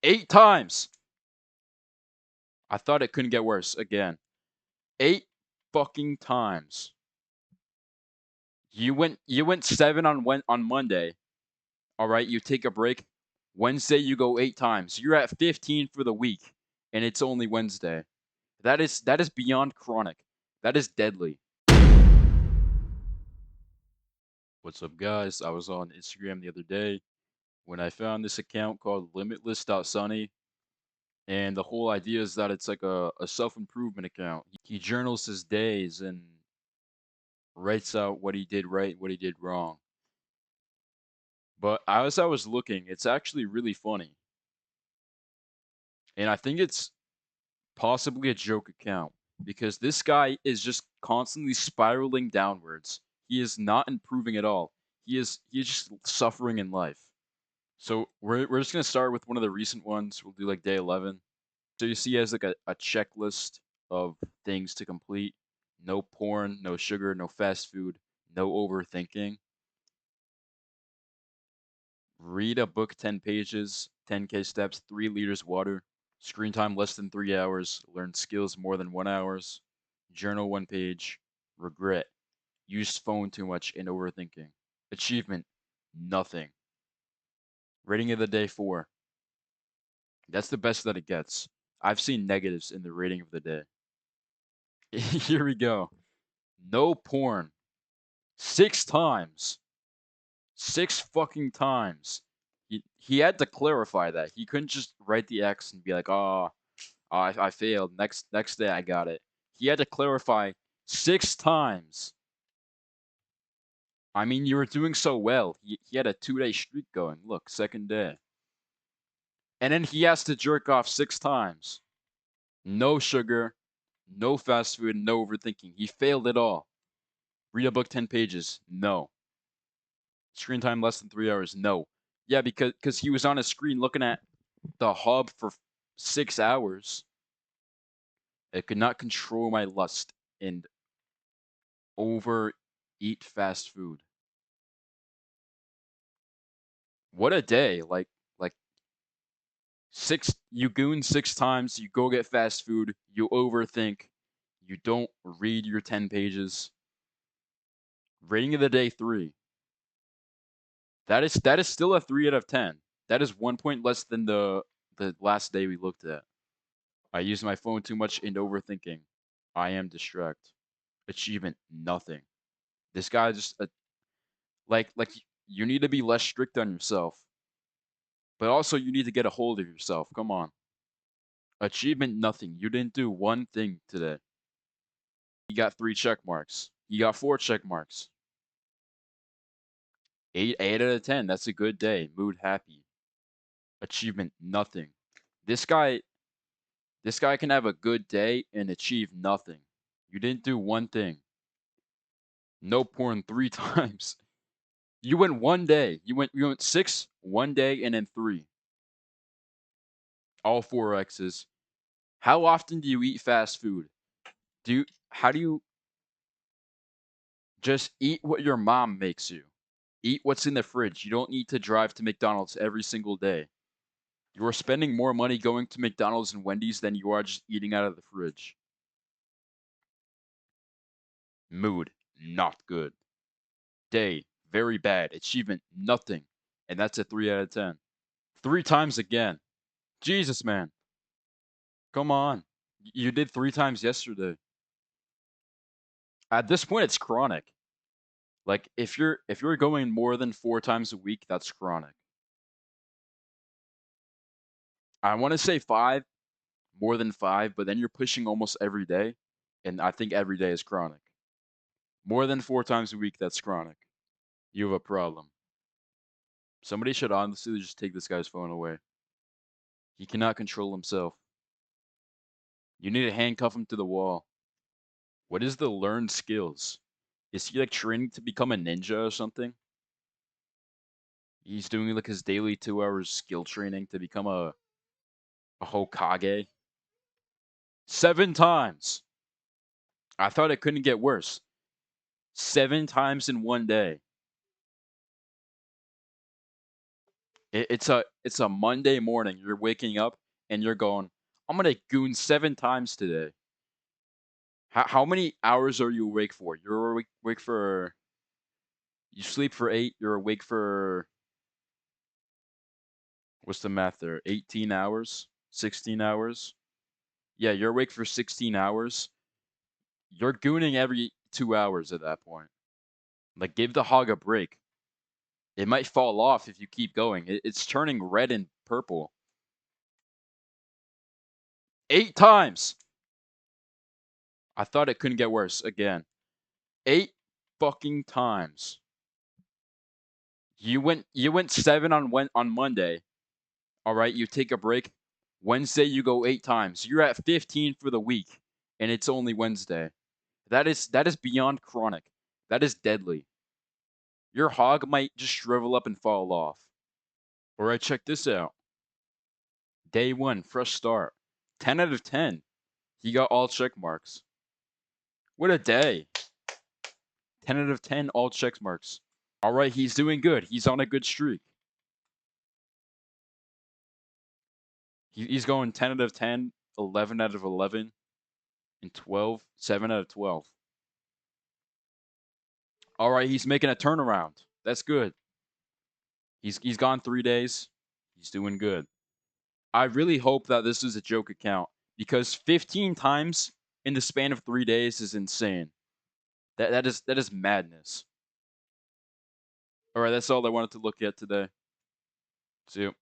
8 times. I thought it couldn't get worse again. 8 fucking times. You went 7 on Monday. All right, you take a break. Wednesday you go 8 times. You're at 15 for the week and it's only Wednesday. That is beyond chronic. That is deadly. What's up, guys? I was on Instagram the other day when I found this account called limitless.sunny, and the whole idea is that it's like a self-improvement account. He journals his days and writes out what he did right, what he did wrong. But as I was looking, it's actually really funny. And I think it's possibly a joke account because this guy is just constantly spiraling downwards. He is not improving at all. He is just suffering in life. So we're just gonna start with one of the recent ones. We'll do like day 11. So you see, he has like a checklist of things to complete. No porn, no sugar, no fast food, no overthinking. Read a book 10 pages, 10K steps, 3 liters water. Screen time less than 3 hours. Learn skills more than 1 hours. Journal 1 page. Regret. Used phone too much and overthinking. Achievement. Nothing. Rating of the day 4. That's the best that it gets. I've seen negatives in the rating of the day. Here we go. No porn. 6 times. 6 fucking times. He had to clarify that. He couldn't just write the X and be like, "Oh, I failed. Next day I got it." He had to clarify 6 times. I mean, you were doing so well. He had a 2-day streak going. Look, second day. And then he has to jerk off 6 times. No sugar, no fast food, no overthinking. He failed it all. Read a book 10 pages. No. Screen time less than 3 hours. No. Yeah, because he was on a screen looking at the hub for 6 hours. I could not control my lust and overeat fast food. What a day. Like you goon 6 times, you go get fast food, you overthink, you don't read your 10 pages. Rating of the day 3. That is still a 3 out of 10. That is 1 point less than the last day we looked at. I use my phone too much and overthinking. I am distract. Achievement nothing. This guy just like you need to be less strict on yourself. But also you need to get a hold of yourself. Come on. Achievement nothing. You didn't do one thing today. You got 3 check marks. You got 4 check marks. 8 out of 10. That's a good day. Mood happy. Achievement nothing. This guy can have a good day and achieve nothing. You didn't do one thing. No porn 3 times. You went 1 day. You went 6 1 day and then 3. All 4 X's. How often do you eat fast food? How do you just eat what your mom makes you? Eat what's in the fridge. You don't need to drive to McDonald's every single day. You are spending more money going to McDonald's and Wendy's than you are just eating out of the fridge. Mood, not good. Day, very bad. Achievement, nothing. And that's a 3 out of 10. 3 times again. Jesus, man. Come on. You did 3 times yesterday. At this point, it's chronic. Like if you're going more than 4 times a week, that's chronic. I want to say 5, more than 5, but then you're pushing almost every day, and I think every day is chronic. More than 4 times a week, that's chronic. You have a problem. Somebody should honestly just take this guy's phone away. He cannot control himself. You need to handcuff him to the wall. What is the learned skills? Is he like training to become a ninja or something? He's doing like his daily 2 hours skill training to become a Hokage. 7 times. I thought it couldn't get worse. 7 times in 1 day. It's a Monday morning. You're waking up and you're going, I'm gonna goon 7 times today. How many hours are you awake for? You're awake for you sleep for 8. You're awake for what's the math there? 18 hours, 16 hours. Yeah, you're awake for 16 hours. You're gooning every 2 hours at that point. Like, give the hog a break. It might fall off if you keep going. It's turning red and purple. 8 times. I thought it couldn't get worse. Again, 8 fucking times. You went 7 on Monday. All right, you take a break. Wednesday you go 8 times. You're at 15 for the week, and it's only Wednesday. That is beyond chronic. That is deadly. Your hog might just shrivel up and fall off. All right, check this out. Day 1, fresh start. 10 out of 10. He got all check marks. What a day. 10 out of 10, all check marks. All right, he's doing good. He's on a good streak. He's going 10 out of 10, 11 out of 11, and 12, 7 out of 12. All right, he's making a turnaround. That's good. He's gone 3 days. He's doing good. I really hope that this is a joke account because 15 times in the span of 3 days is insane. That is madness. All right, that's all I wanted to look at today. See you.